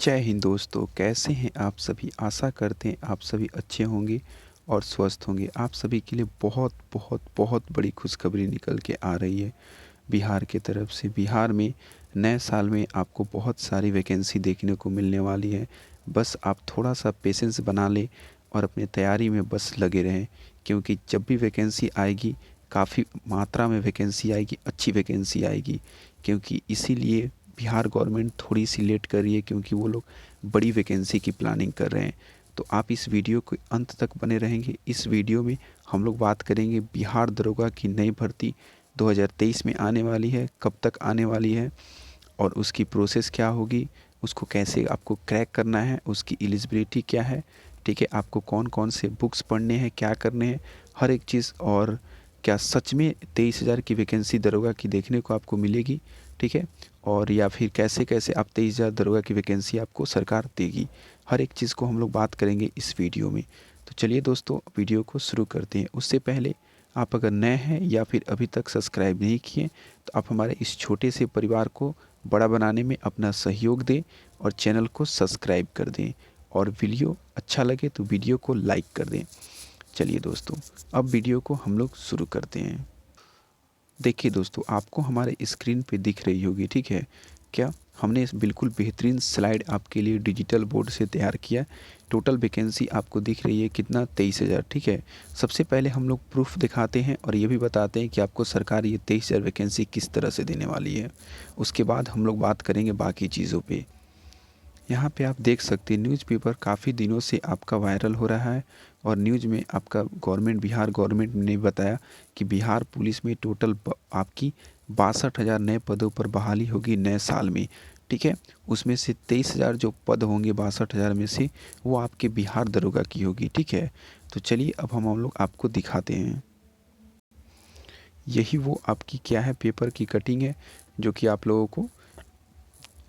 जय हिंद दोस्तों, कैसे हैं आप सभी। आशा करते हैं आप सभी अच्छे होंगे और स्वस्थ होंगे। आप सभी के लिए बहुत बहुत बहुत बड़ी खुशखबरी निकल के आ रही है बिहार की तरफ से। बिहार में नए साल में आपको बहुत सारी वैकेंसी देखने को मिलने वाली है। बस आप थोड़ा सा पेशेंस बना लें और अपनी तैयारी में बस लगे रहें, क्योंकि जब भी वैकेंसी आएगी काफ़ी मात्रा में वैकेंसी आएगी, अच्छी वैकेंसी आएगी। क्योंकि इसीलिए बिहार गवर्नमेंट थोड़ी सी लेट कर रही है, क्योंकि वो लोग बड़ी वैकेंसी की प्लानिंग कर रहे हैं। तो आप इस वीडियो के अंत तक बने रहेंगे। इस वीडियो में हम लोग बात करेंगे बिहार दरोगा की नई भर्ती 2023 में आने वाली है, कब तक आने वाली है और उसकी प्रोसेस क्या होगी, उसको कैसे आपको क्रैक करना है, उसकी एलिजिबिलिटी क्या है, ठीक है, आपको कौन कौन से बुक्स पढ़ने हैं, क्या करने हैं, हर एक चीज़। और क्या सच में 23,000 की वैकेंसी दरोगा की देखने को आपको मिलेगी, ठीक है, और या फिर कैसे कैसे आप 23,000 दरोगा की वैकेंसी आपको सरकार देगी, हर एक चीज़ को हम लोग बात करेंगे इस वीडियो में। तो चलिए दोस्तों, वीडियो को शुरू करते हैं। उससे पहले आप अगर नए हैं या फिर अभी तक सब्सक्राइब नहीं किए तो आप हमारे इस छोटे से परिवार को बड़ा बनाने में अपना सहयोग दें और चैनल को सब्सक्राइब कर दें, और वीडियो अच्छा लगे तो वीडियो को लाइक कर दें। चलिए दोस्तों, अब वीडियो को हम लोग शुरू करते हैं। देखिए दोस्तों, आपको हमारे स्क्रीन पे दिख रही होगी, ठीक है, क्या हमने इस बिल्कुल बेहतरीन स्लाइड आपके लिए डिजिटल बोर्ड से तैयार किया। टोटल वैकेंसी आपको दिख रही है कितना, 23,000, ठीक है। सबसे पहले हम लोग प्रूफ दिखाते हैं और ये भी बताते हैं कि आपको सरकार ये 23,000 वैकेंसी किस तरह से देने वाली है। उसके बाद हम लोग बात करेंगे बाकी चीज़ों पे। यहाँ पे आप देख सकते हैं न्यूज़पेपर काफ़ी दिनों से आपका वायरल हो रहा है, और न्यूज़ में आपका बिहार गवर्नमेंट ने बताया कि बिहार पुलिस में टोटल आपकी 62,000 नए पदों पर बहाली होगी नए साल में, ठीक है। उसमें से 23,000 जो पद होंगे 62,000 में से, वो आपके बिहार दरोगा की होगी, ठीक है। तो चलिए अब हम लोग आपको दिखाते हैं। यही वो आपकी क्या है, पेपर की कटिंग है, जो कि आप लोगों को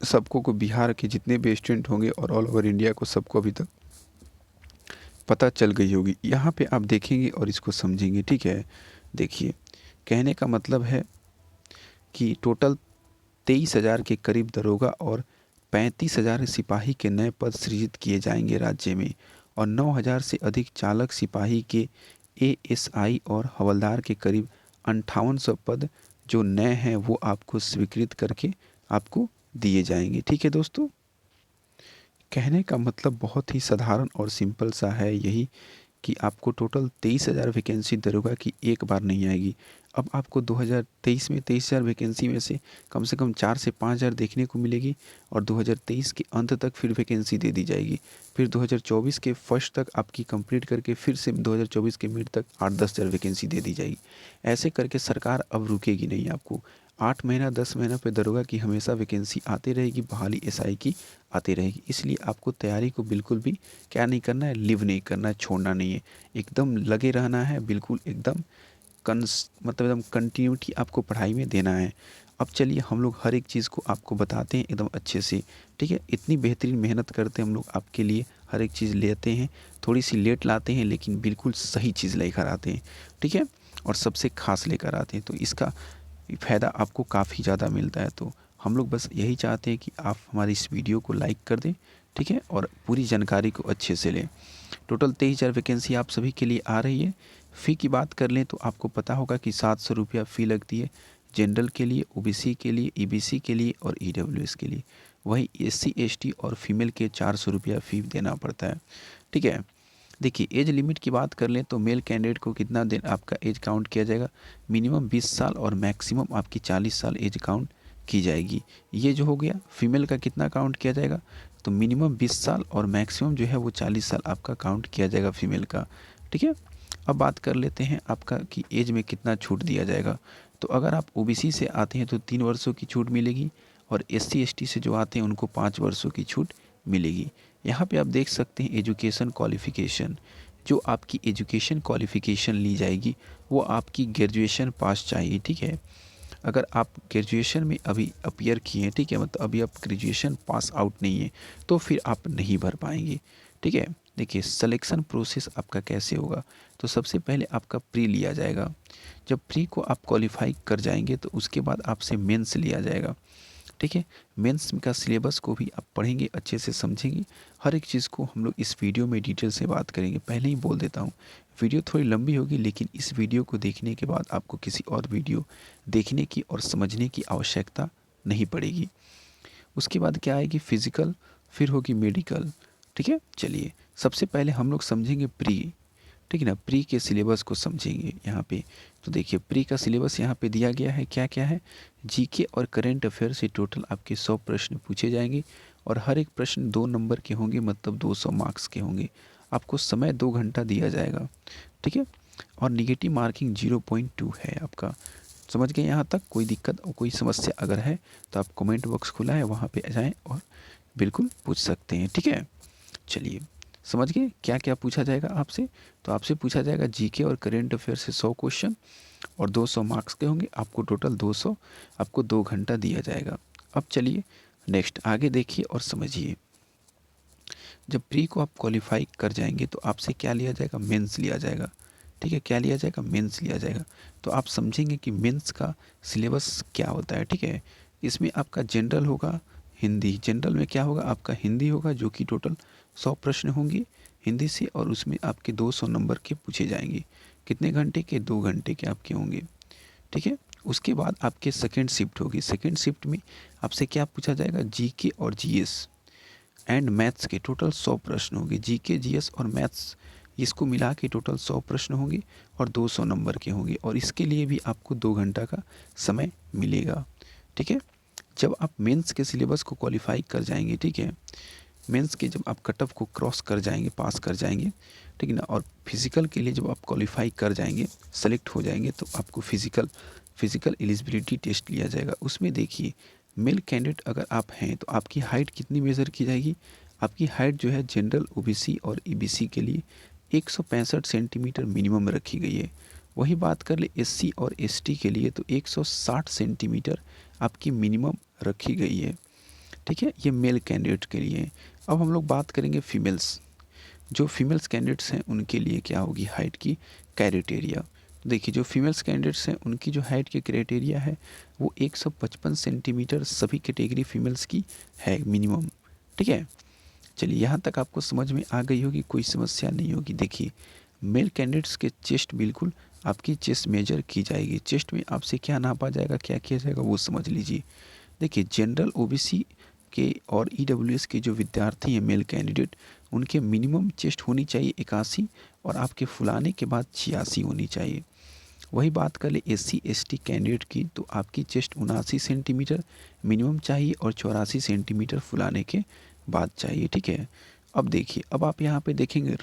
सबको को बिहार के जितने भी स्टूडेंट होंगे और ऑल ओवर इंडिया को सबको अभी तक पता चल गई होगी। यहाँ पे आप देखेंगे और इसको समझेंगे, ठीक है। देखिए, कहने का मतलब है कि टोटल 23,000 के करीब दरोगा और 35,000 सिपाही के नए पद सृजित किए जाएंगे राज्य में, और 9,000 से अधिक चालक सिपाही के एएसआई और हवलदार के करीब 5800 पद जो नए हैं वो आपको स्वीकृत करके आपको दिए जाएंगे, ठीक है दोस्तों। कहने का मतलब बहुत ही साधारण और सिंपल सा है, यही कि आपको टोटल 23,000 वैकेंसी दरोगा की एक बार नहीं आएगी। अब आपको 2023 में 23,000 वैकेंसी में से कम 4 से 5,000 देखने को मिलेगी, और 2023 के अंत तक फिर वैकेंसी दे दी जाएगी। फिर 2024 के फर्स्ट तक आपकी कंप्लीट करके फिर से 2024 के मिड तक 8-10,000 वैकेंसी दे दी जाएगी। ऐसे करके सरकार अब रुकेगी नहीं। आपको 8 महीना 10 महीना पे दरोगा की हमेशा वैकेंसी आती रहेगी, बहाली एसआई की आती रहेगी। इसलिए आपको तैयारी को बिल्कुल भी क्या नहीं करना है, लिव नहीं करना है, छोड़ना नहीं है, एकदम लगे रहना है, बिल्कुल एकदम मतलब एकदम कंटिन्यूटी आपको पढ़ाई में देना है। अब चलिए हम लोग हर एक चीज़ को आपको बताते हैं एकदम अच्छे से, ठीक है। इतनी बेहतरीन मेहनत करते हैं हम लोग आपके लिए, हर एक चीज़ लेते हैं, थोड़ी सी लेट लाते हैं लेकिन बिल्कुल सही चीज़ लेकर आते हैं, ठीक है, और सबसे खास लेकर आते हैं। तो इसका फ़ायदा आपको काफ़ी ज़्यादा मिलता है। तो हम लोग बस यही चाहते हैं कि आप हमारी इस वीडियो को लाइक कर दें, ठीक है, और पूरी जानकारी को अच्छे से लें। टोटल 23,000 वैकेंसी आप सभी के लिए आ रही है। फ़ी की बात कर लें तो आपको पता होगा कि 700 रुपया फ़ी लगती है जनरल के लिए, ओबीसी के लिए, ईबीसी के लिए और ईडब्ल्यूएस के लिए। वहीं एससी एसटी और फीमेल के 400 रुपया फ़ी देना पड़ता है, ठीक है। देखिए, एज लिमिट की बात कर लें तो मेल कैंडिडेट को कितना दिन आपका एज काउंट किया जाएगा, मिनिमम 20 साल और मैक्सिमम आपकी 40 साल एज काउंट की जाएगी। ये जो हो गया। फीमेल का कितना काउंट किया जाएगा, तो मिनिमम 20 साल और मैक्सिमम जो है वो 40 साल आपका काउंट किया जाएगा फीमेल का, ठीक है। अब बात कर लेते हैं आपका कि एज में कितना छूट दिया जाएगा। तो अगर आप ओबीसी से आते हैं तो 3 वर्षों की छूट मिलेगी, और एससी एसटी से जो आते हैं उनको 5 वर्षों की छूट मिलेगी। यहाँ पे आप देख सकते हैं एजुकेशन क्वालिफ़िकेशन, जो आपकी एजुकेशन क्वालिफ़िकेशन ली जाएगी वो आपकी ग्रेजुएशन पास चाहिए, ठीक है। अगर आप ग्रेजुएशन में अभी अपीयर किए हैं, ठीक है, मतलब अभी आप ग्रेजुएशन पास आउट नहीं है तो फिर आप नहीं भर पाएंगे, ठीक है। देखिए, सिलेक्शन प्रोसेस आपका कैसे होगा। तो सबसे पहले आपका प्री लिया जाएगा। जब प्री को आप क्वालिफाई कर जाएंगे तो उसके बाद आपसे मेंस लिया जाएगा। ठीक है। मेंस का सिलेबस को भी आप पढ़ेंगे, अच्छे से समझेंगे। हर एक चीज़ को हम लोग इस वीडियो में डिटेल से बात करेंगे। पहले ही बोल देता हूँ, वीडियो थोड़ी लंबी होगी, लेकिन इस वीडियो को देखने के बाद आपको किसी और वीडियो देखने की और समझने की आवश्यकता नहीं पड़ेगी। उसके बाद क्या आएगी, फिजिकल, फिर होगी मेडिकल। ठीक है, चलिए सबसे पहले हम लोग समझेंगे प्री। ठीक है ना, प्री के सिलेबस को समझेंगे यहाँ पे। तो देखिए प्री का सिलेबस यहाँ पे दिया गया है, क्या क्या है। जीके और करंट अफेयर से टोटल आपके 100 प्रश्न पूछे जाएंगे और हर एक प्रश्न 2 नंबर के होंगे, मतलब 200 मार्क्स के होंगे। आपको समय 2 घंटा दिया जाएगा। ठीक है, और निगेटिव मार्किंग 0.2 है आपका। समझ गए यहाँ तक? कोई दिक्कत और कोई समस्या अगर है तो आप कमेंट बॉक्स खुला है, वहाँ पे जाएं और बिल्कुल पूछ सकते हैं। ठीक है, चलिए समझ गए क्या क्या पूछा जाएगा आपसे। तो आपसे पूछा जाएगा जीके और करेंट अफेयर से 100 क्वेश्चन और 200 मार्क्स के होंगे। आपको टोटल 200, आपको 2 घंटा दिया जाएगा। अब चलिए नेक्स्ट आगे देखिए और समझिए। जब प्री को आप क्वालिफाई कर जाएंगे तो आपसे क्या लिया जाएगा, मेंस लिया जाएगा। ठीक है, क्या लिया जाएगा, मेंस लिया जाएगा। तो आप समझेंगे कि मेंस का सिलेबस क्या होता है। ठीक है, इसमें आपका जनरल होगा, हिंदी। जनरल में क्या होगा, आपका हिंदी होगा, जो कि टोटल 100 प्रश्न होंगे हिंदी से, और उसमें आपके 200 नंबर के पूछे जाएंगे। कितने घंटे के, 2 घंटे के आपके होंगे। ठीक है, उसके बाद आपके सेकेंड शिफ्ट होगी। सेकेंड शिफ्ट में आपसे क्या पूछा जाएगा, जीके और जीएस एंड मैथ्स के टोटल 100 प्रश्न होंगे। जीके, जीएस और मैथ्स इसको मिला के टोटल 100 प्रश्न होंगे और 200 नंबर के होंगे, और इसके लिए भी आपको 2 घंटा का समय मिलेगा। ठीक है, जब आप मेंस के सिलेबस को क्वालिफाई कर जाएंगे, ठीक है, मेंस के जब आप कट ऑफ को क्रॉस कर जाएंगे, पास कर जाएंगे, ठीक है ना, और फिज़िकल के लिए जब आप क्वालिफाई कर जाएंगे, सेलेक्ट हो जाएंगे, तो आपको फिज़िकल एलिजिबिलिटी टेस्ट लिया जाएगा। उसमें देखिए मेल कैंडिडेट अगर आप हैं तो आपकी हाइट कितनी मेज़र की जाएगी। आपकी हाइट जो है जनरल, ओबीसी और ईबीसी के लिए 165 सेंटीमीटर मिनिमम रखी गई है। वही बात कर ले एससी और एसटी के लिए तो 160 सेंटीमीटर आपकी मिनिमम रखी गई है। ठीक है, ये मेल कैंडिडेट के लिए। अब हम लोग बात करेंगे फीमेल्स। जो फीमेल्स कैंडिडेट्स हैं उनके लिए क्या होगी हाइट की क्राइटेरिया। देखिए जो फीमेल्स कैंडिडेट्स हैं उनकी जो हाइट की क्राइटेरिया है वो 155 सेंटीमीटर सभी कैटेगरी फीमेल्स की है मिनिमम। ठीक है, चलिए यहाँ तक आपको समझ में आ गई होगी, कोई समस्या नहीं होगी। देखिए मेल कैंडिडेट्स के चेस्ट, बिल्कुल आपकी चेस्ट मेजर की जाएगी। चेस्ट में आपसे क्या नापा जाएगा, क्या किया जाएगा, वो समझ लीजिए। देखिए जनरल, ओबीसी के और ईडब्ल्यूएस के जो विद्यार्थी हैं मेल कैंडिडेट, उनके मिनिमम चेस्ट होनी चाहिए 81 और आपके फुलाने के बाद 86 होनी चाहिए। वही बात कर ले एससी एसटी कैंडिडेट की तो आपकी चेस्ट 79 सेंटीमीटर मिनिमम चाहिए और 84 सेंटीमीटर फुलाने के बाद चाहिए। ठीक है, अब देखिए, अब आप यहाँ पे देखेंगे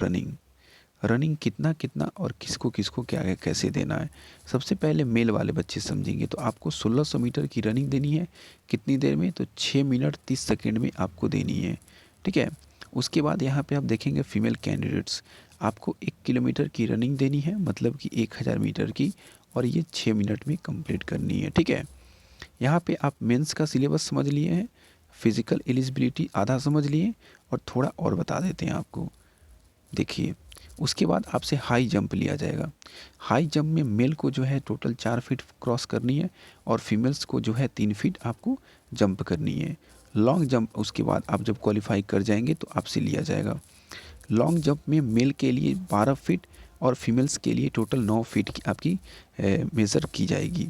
रनिंग कितना कितना और किसको किसको क्या है, कैसे देना है। सबसे पहले मेल वाले बच्चे समझेंगे तो आपको 1600 मीटर की रनिंग देनी है। कितनी देर में, तो 6 मिनट 30 सेकेंड में आपको देनी है। ठीक है, उसके बाद यहाँ पे आप देखेंगे फीमेल कैंडिडेट्स, आपको 1 किलोमीटर की रनिंग देनी है, मतलब कि 1000 मीटर की, और ये 6 मिनट में कंप्लीट करनी है। ठीक है, यहाँ पे आप मेंस का सिलेबस समझ लिए हैं, फिजिकल एलिजिबिलिटी आधा समझ लिए, और थोड़ा और बता देते हैं आपको। देखिए उसके बाद आपसे हाई जंप लिया जाएगा। हाई जंप में मेल को जो है टोटल 4 फीट क्रॉस करनी है और फीमेल्स को जो है 3 फीट आपको जंप करनी है। लॉन्ग जंप उसके बाद आप जब क्वालिफाई कर जाएंगे तो आपसे लिया जाएगा। लॉन्ग जंप में मेल के लिए 12 फीट और फीमेल्स के लिए टोटल 9 फीट की आपकी मेज़र की जाएगी।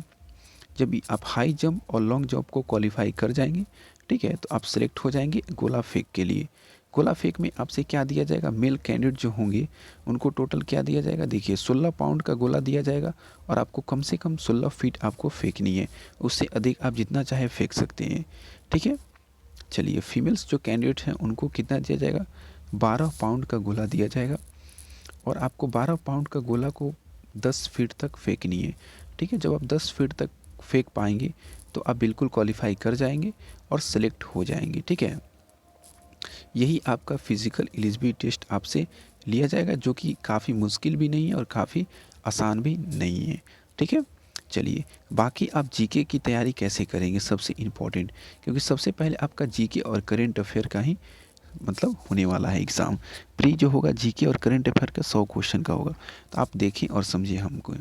जब आप हाई जंप और लॉन्ग जंप को क्वालिफाई कर जाएंगे, ठीक है, तो आप सेलेक्ट हो जाएंगे गोला फेंक के लिए। गोला फेंक में आपसे क्या दिया जाएगा, मेल कैंडिडेट जो होंगे उनको टोटल क्या दिया जाएगा, देखिए 16 पाउंड का गोला दिया जाएगा और आपको कम से कम 16 फीट आपको फेंकनी है। उससे अधिक आप जितना चाहे फेंक सकते हैं। ठीक है, चलिए फीमेल्स जो कैंडिडेट हैं उनको कितना दिया जाएगा, 12 पाउंड का गोला दिया जाएगा और आपको 12 पाउंड का गोला को 10 फीट तक फेंकनी है। ठीक है, जब आप 10 फीट तक फेंक पाएंगे तो आप बिल्कुल क्वालिफाई कर जाएंगे और सेलेक्ट हो जाएंगे। ठीक है, यही आपका फिजिकल एलिजिबिलिटी टेस्ट आपसे लिया जाएगा, जो कि काफ़ी मुश्किल भी नहीं है और काफ़ी आसान भी नहीं है। ठीक है, चलिए बाकी आप जीके की तैयारी कैसे करेंगे, सबसे इम्पोर्टेंट, क्योंकि सबसे पहले आपका जीके और करेंट अफेयर का ही मतलब होने वाला है एग्ज़ाम। प्री जो होगा जीके और करंट अफेयर का 100 क्वेश्चन का होगा। तो आप देखें और समझिए हमको।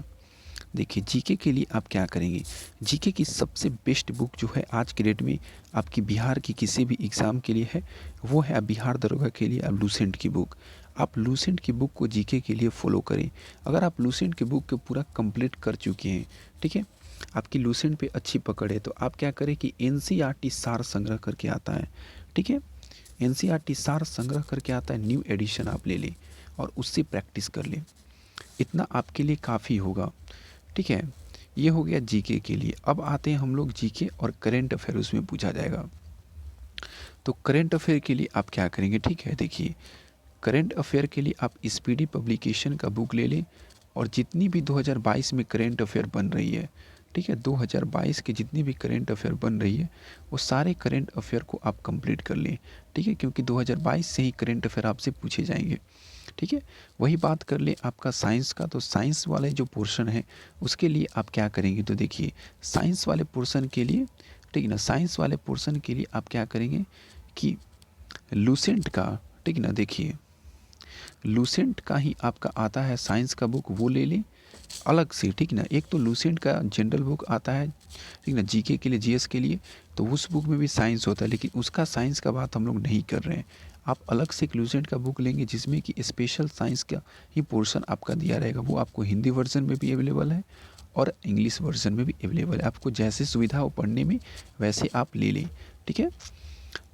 देखिए जीके के लिए आप क्या करेंगे, जीके की सबसे बेस्ट बुक जो है आज के डेट में आपकी बिहार की किसी भी एग्ज़ाम के लिए है, वो है बिहार दरोगा के लिए आप लूसेंट की बुक। आप लूसेंट की बुक को जीके के लिए फॉलो करें। अगर आप लूसेंट की बुक को पूरा कंप्लीट कर चुके हैं, ठीक है, आपकी लूसेंट पे अच्छी पकड़ है, तो आप क्या करें कि एनसीईआरटी सार संग्रह करके आता है, ठीक है, एनसीईआरटी सार संग्रह करके आता है, न्यू एडिशन आप ले लें और उससे प्रैक्टिस कर लें। इतना आपके लिए काफ़ी होगा, ठीक है। ये हो गया जीके के लिए। अब आते हैं हम लोग जीके और करंट अफेयर उसमें पूछा जाएगा। तो करंट अफेयर के लिए आप क्या करेंगे, ठीक है, देखिए करंट अफेयर के लिए आप स्पीडी पब्लिकेशन का बुक ले लें और जितनी भी 2022 में करंट अफेयर बन रही है, ठीक है, 2022 के जितनी भी करंट अफेयर बन रही है वो सारे करंट अफेयर को आप कंप्लीट कर लें, ठीक है, क्योंकि 2022 से ही करंट अफेयर आपसे पूछे जाएंगे, ठीक है। वही बात कर ले आपका साइंस का, तो साइंस वाले जो पोर्शन है उसके लिए आप क्या करेंगे, तो देखिए साइंस वाले पोर्शन के लिए, ठीक है ना, साइंस वाले पोर्शन के लिए आप क्या करेंगे कि लूसेंट का, ठीक ना, देखिए लूसेंट का ही आपका आता है साइंस का बुक, वो ले लें अलग से, ठीक ना। एक तो लूसेंट का जनरल बुक आता है, ठीक ना, जीके के लिए, जीएस के लिए, तो उस बुक में भी साइंस होता है, लेकिन उसका साइंस का बात हम लोग नहीं कर रहे हैं। आप अलग से एक लूसेंट का बुक लेंगे जिसमें कि स्पेशल साइंस का ही पोर्शन आपका दिया रहेगा। वो आपको हिंदी वर्जन में भी अवेलेबल है और इंग्लिश वर्जन में भी अवेलेबल है। आपको जैसे सुविधा हो पढ़ने में वैसे आप ले लें, ठीक है।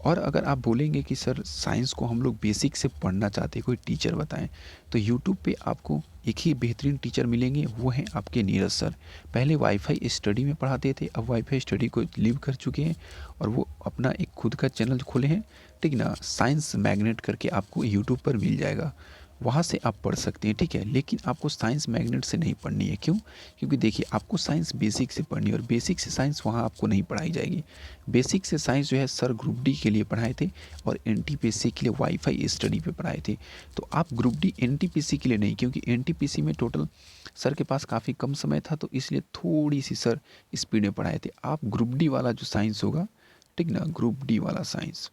और अगर आप बोलेंगे कि सर साइंस को हम लोग बेसिक से पढ़ना चाहते हैं, कोई टीचर बताएं, तो यूट्यूब पे आपको एक ही बेहतरीन टीचर मिलेंगे, वो हैं आपके नीरज सर। पहले वाईफाई स्टडी में पढ़ाते थे, अब वाईफाई स्टडी को लीव कर चुके हैं और वो अपना एक खुद का चैनल खोले हैं, ठीक ना, साइंस मैग्नेट करके आपको यूट्यूब पर मिल जाएगा, वहाँ से आप पढ़ सकते हैं, ठीक है। लेकिन आपको साइंस मैग्नेट से नहीं पढ़नी है, क्यों? क्योंकि देखिए आपको साइंस बेसिक से पढ़नी है और बेसिक से साइंस वहाँ आपको नहीं पढ़ाई जाएगी। बेसिक से साइंस जो है सर ग्रुप डी के लिए पढ़ाए थे और एनटीपीसी के लिए वाईफाई स्टडी पे पढ़ाए थे। तो आप ग्रुप डी एनटीपीसी के लिए नहीं, क्योंकि एनटीपीसी में टोटल सर के पास काफ़ी कम समय था, तो इसलिए थोड़ी सी सर स्पीड में पढ़ाए थे। आप ग्रुप डी वाला जो साइंस होगा, ठीक ना, ग्रुप डी वाला साइंस,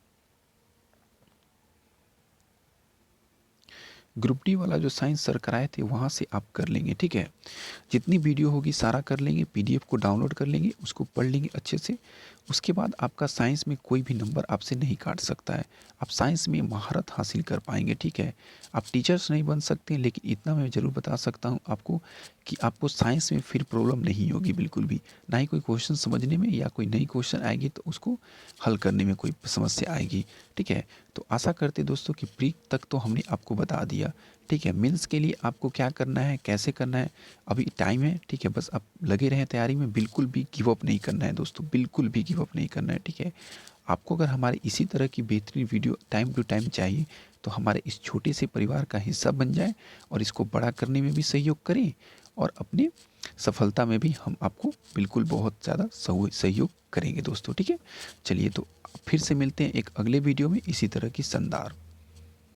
ग्रुप डी वाला जो साइंस सर कराए थे वहाँ से आप कर लेंगे, ठीक है। जितनी वीडियो होगी सारा कर लेंगे, पीडीएफ को डाउनलोड कर लेंगे, उसको पढ़ लेंगे अच्छे से। उसके बाद आपका साइंस में कोई भी नंबर आपसे नहीं काट सकता है। आप साइंस में महारत हासिल कर पाएंगे, ठीक है। आप टीचर्स नहीं बन सकते, लेकिन इतना मैं ज़रूर बता सकता हूँ आपको कि आपको साइंस में फिर प्रॉब्लम नहीं होगी बिल्कुल भी, ना ही कोई क्वेश्चन समझने में, या कोई नई क्वेश्चन आएगी तो उसको हल करने में कोई समस्या आएगी, ठीक है। तो आशा करते दोस्तों कि प्री तक तो हमने आपको बता दिया, ठीक है। मेंस के लिए आपको क्या करना है, कैसे करना है, अभी टाइम है, ठीक है। बस आप लगे रहें तैयारी में, बिल्कुल भी गिव अप नहीं करना है दोस्तों, बिल्कुल भी गिव अप नहीं करना है, ठीक है। आपको अगर हमारे इसी तरह की बेहतरीन वीडियो टाइम टू टाइम चाहिए तो हमारे इस छोटे से परिवार का हिस्सा बन जाए और इसको बड़ा करने में भी सहयोग करें और अपनी सफलता में भी हम आपको बिल्कुल बहुत ज़्यादा सहयोग करेंगे दोस्तों, ठीक है। चलिए तो फिर से मिलते हैं एक अगले वीडियो में इसी तरह की शानदार